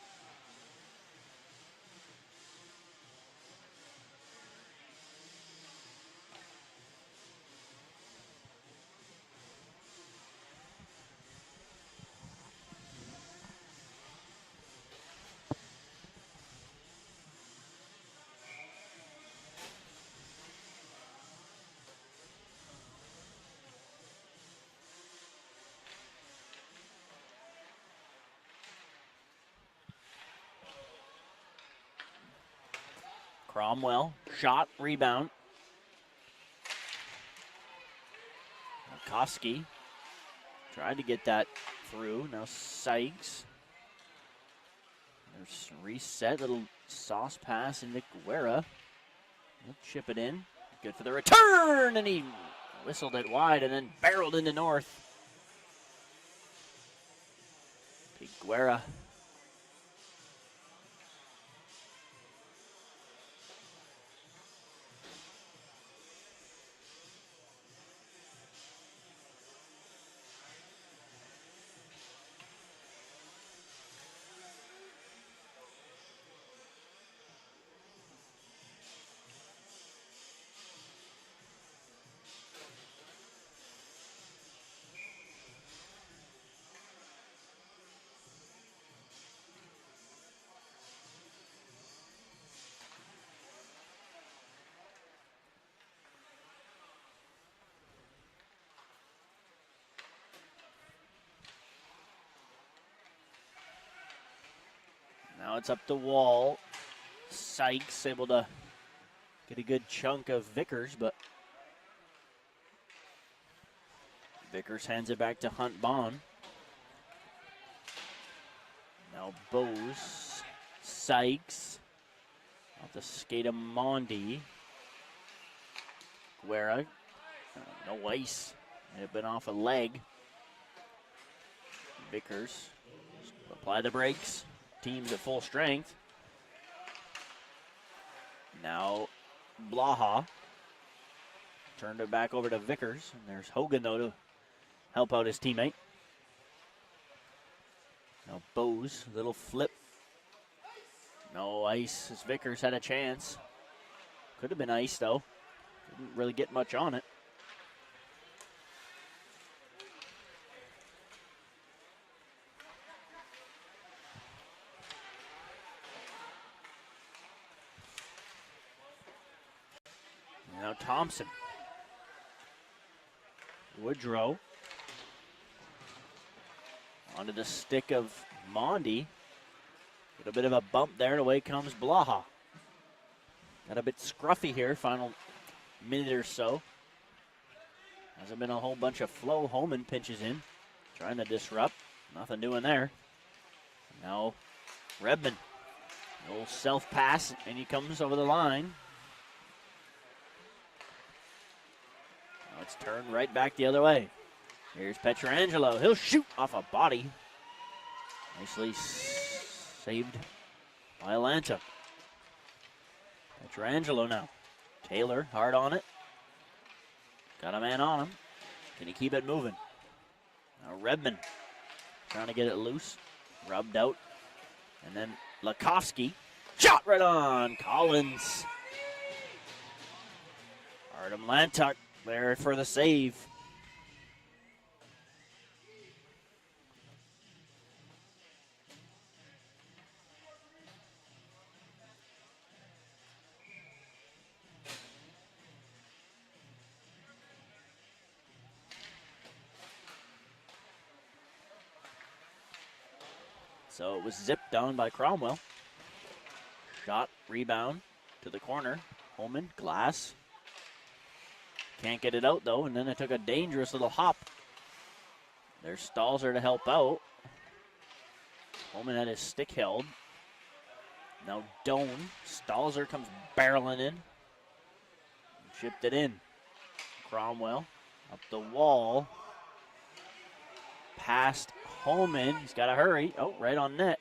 Cromwell, shot, rebound. Koski tried to get that through. Now Sykes. There's reset, little sauce pass into Guerra. He'll chip it in. Good for the return, and he whistled it wide and then barreled into North. Guerra. Now it's up the wall. Sykes able to get a good chunk of Vickers, but Vickers hands it back to Hunt Bond. Now Bose, Sykes, off the skate of Mondi. Guerra, no ice, may have been off a leg. Vickers, apply the brakes. Team's at full strength. Now Blaha turned it back over to Vickers. And there's Hogan, though, to help out his teammate. Now Bose, little flip. No ice as Vickers had a chance. Could have been ice, though. Didn't really get much on it. Now Thompson. Woodrow. Onto the stick of Mondi. Get a bit of a bump there, and away comes Blaha. Got a bit scruffy here, final minute or so. Hasn't been a whole bunch of flow. Holman pinches in, trying to disrupt. Nothing doing there. Now Redmond. The old self pass, and he comes over the line. It's turned right back the other way. Here's Petrangelo. He'll shoot off a body. Nicely saved by Atlanta. Petrangelo now. Taylor hard on it. Got a man on him. Can he keep it moving? Now Redmond trying to get it loose. Rubbed out. And then Lakowski. Shot right on. Collins. Artem Lantuck there for the save. So it was zipped down by Cromwell. Shot, rebound to the corner. Holman, glass. Can't get it out, though, and then it took a dangerous little hop. There's Stalzer to help out. Holman had his stick held. Now Doan. Stalzer comes barreling in. Chipped it in. Cromwell up the wall. Past Holman, he's got to hurry. Oh, right on net.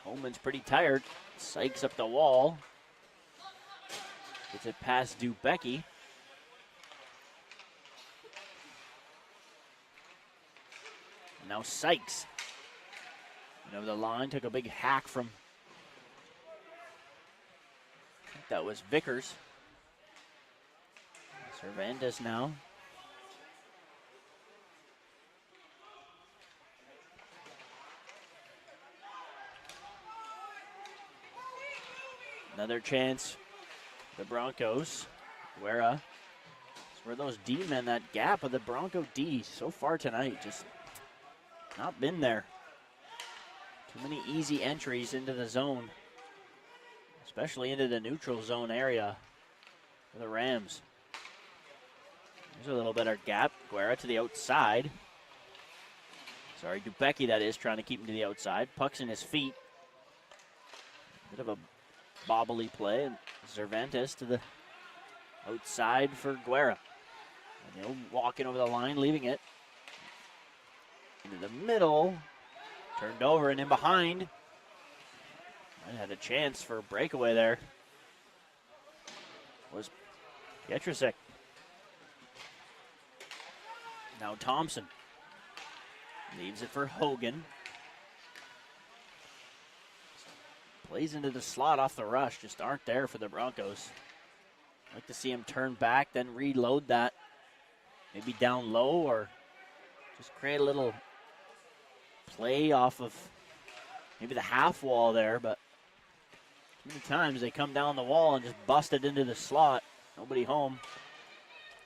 Holman's pretty tired. Sykes up the wall. Gets it past Dubecki. Now Sykes. Over the line, took a big hack from, I think that was Vickers. Cervantes now. Another chance, the Broncos. Guerra. It's where those D-men, that gap of the Bronco D so far tonight, just not been there. Too many easy entries into the zone, especially into the neutral zone area for the Rams. There's a little better gap. Guerra to the outside. Sorry, Dubecki, that is, trying to keep him to the outside. Puck's in his feet. Bit of a bobbly play, and Cervantes to the outside for Guerra. Walking over the line, leaving it. Into the middle. Turned over and in behind. I had a chance for a breakaway there. Was Pietrusek. Now Thompson. Leaves it for Hogan. Plays into the slot off the rush. Just aren't there for the Broncos. I'd like to see him turn back, then reload that. Maybe down low or just create a little play off of maybe the half wall there, but too many times they come down the wall and just bust it into the slot. Nobody home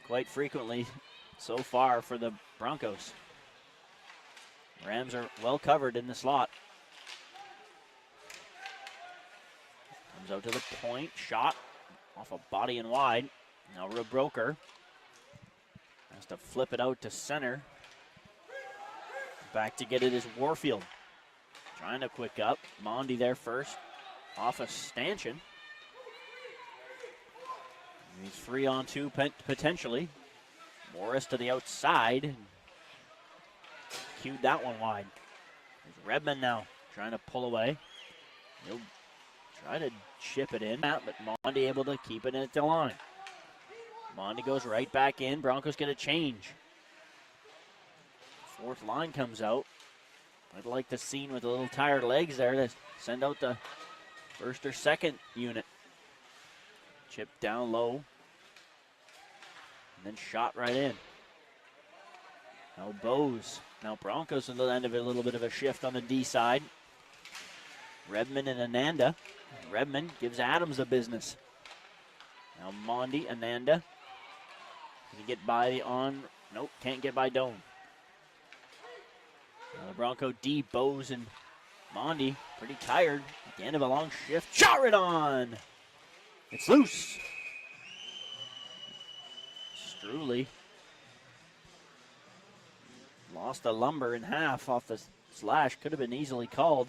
quite frequently so far for the Broncos. Rams are well covered in the slot. Comes out to the point, shot off a body and wide. Now Rebroker has to flip it out to center. Back to get it is Warfield. Trying to quick up. Mondi there first. Off a stanchion. He's 3-on-2 potentially. Morris to the outside. Cued that one wide. There's Redmond now trying to pull away. He'll try to chip it in, but Mondi able to keep it at the line. Mondi goes right back in. Broncos get a change. Fourth line comes out. I'd like the scene with the little tired legs there to send out the first or second unit. Chip down low. And then shot right in. Now Bose. Now Broncos at the end of it, a little bit of a shift on the D side. Redmond and Ananda. Redmond gives Adams the business. Now Mondi, Ananda. Can he get by the on? Nope, can't get by Doan. The Bronco D, Bose and Mondi, pretty tired at the end of a long shift. Shot it on! It's loose. Struley lost the lumber in half off the slash. Could have been easily called.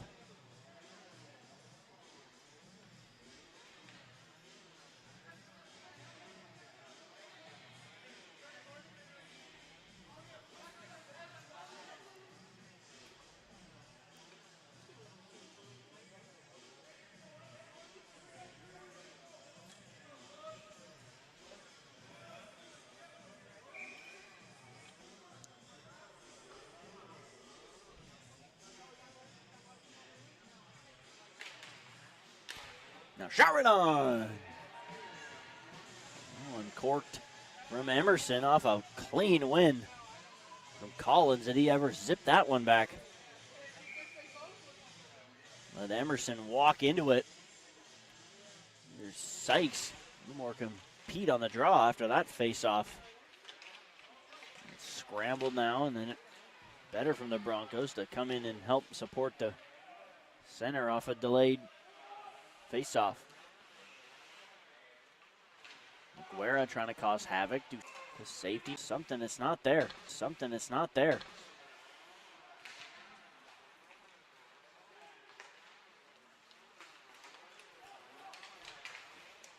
Now Sheridan. Oh, uncorked from Emerson off a clean win from Collins. Did he ever zip that one back? Let Emerson walk into it. There's Sykes. A little more compete on the draw after that face-off. It's scrambled now, and then better from the Broncos to come in and help support the center off a delayed face-off. Guerra trying to cause havoc. Do the safety. Something that's not there. Something that's not there.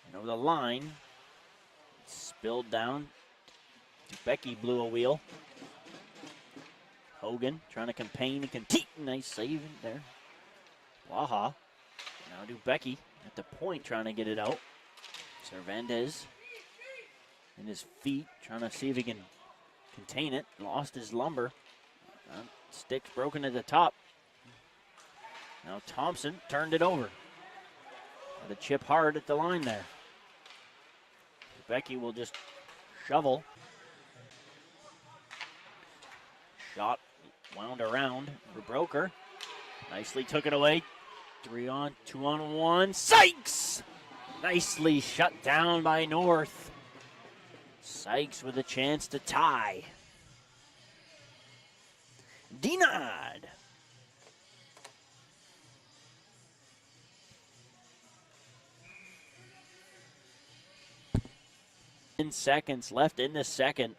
And over the line. Spilled down. Becky blew a wheel. Hogan trying to contain and compete. Nice save there. Waha. Now do Becky at the point trying to get it out. Cervantes in his feet trying to see if he can contain it. Lost his lumber. Sticks broken at the top. Now Thompson turned it over. The chip hard at the line there. Becky will just shovel. Shot wound around for Broker. Nicely took it away. 3-on, 2-on-1. Sykes! Nicely shut down by North. Sykes with a chance to tie. Denied. Seconds left in the second.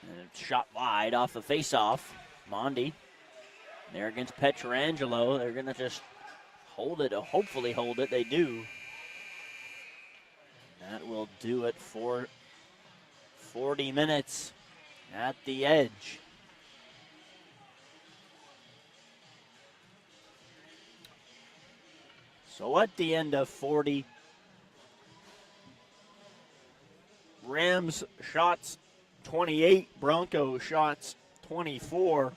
And shot wide off the face-off. Mondi. There against Petrangelo. They're going to just hold it, hopefully hold it. They do. That will do it for 40 minutes at the edge. So at the end of 40, Rams shots 28, Broncos shots 24.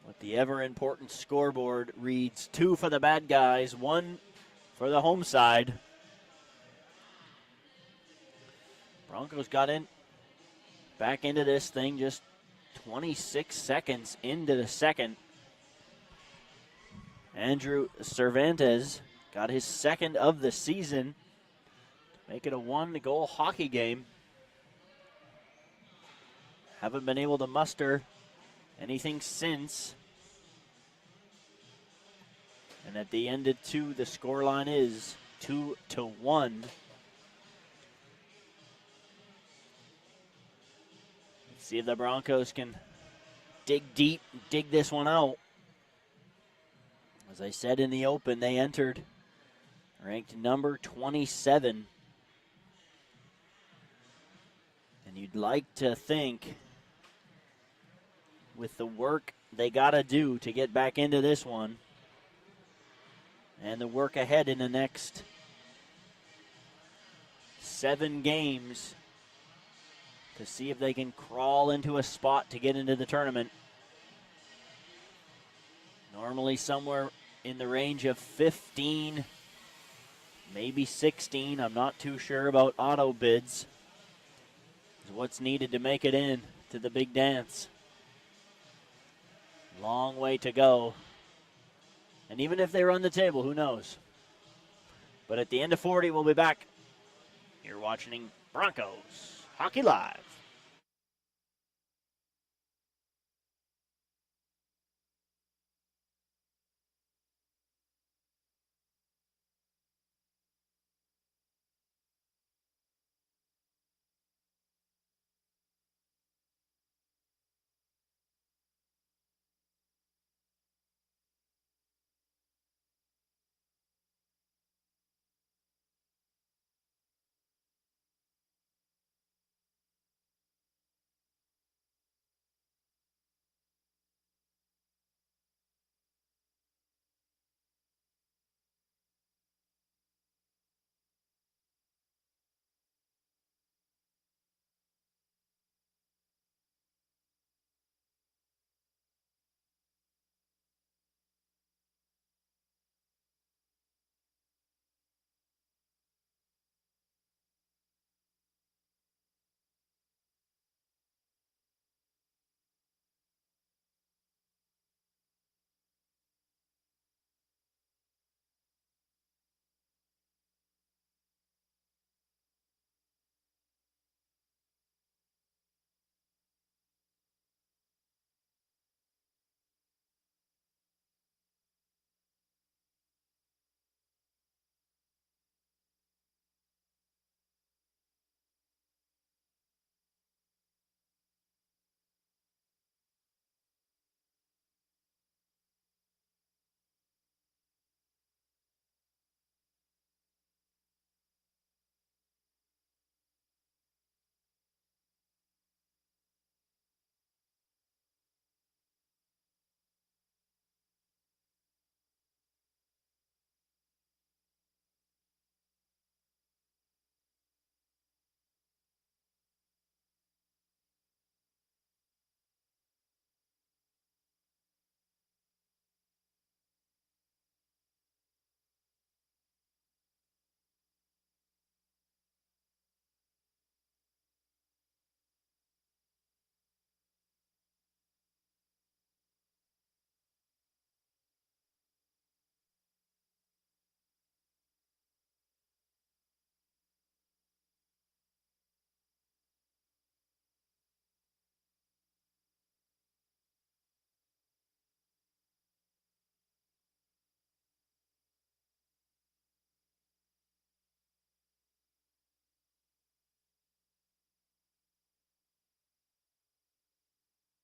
But the ever-important scoreboard reads 2 for the bad guys, 1 for the home side. Broncos got in back into this thing just 26 seconds into the second. Andrew Cervantes got his second of the season. Make it a 1-goal hockey game. Haven't been able to muster anything since. And at the end of 2, the scoreline is 2-1. Let's see if the Broncos can dig deep, dig this one out. As I said in the open, they entered ranked number 27. And you'd like to think, with the work they got to do to get back into this one, and the work ahead in the next 7 games, to see if they can crawl into a spot to get into the tournament. Normally somewhere in the range of 15, maybe 16. I'm not too sure about auto bids. Is what's needed to make it in to the big dance. Long way to go. And even if they run the table, who knows? But at the end of 40, we'll be back. You're watching Broncos Hockey Live.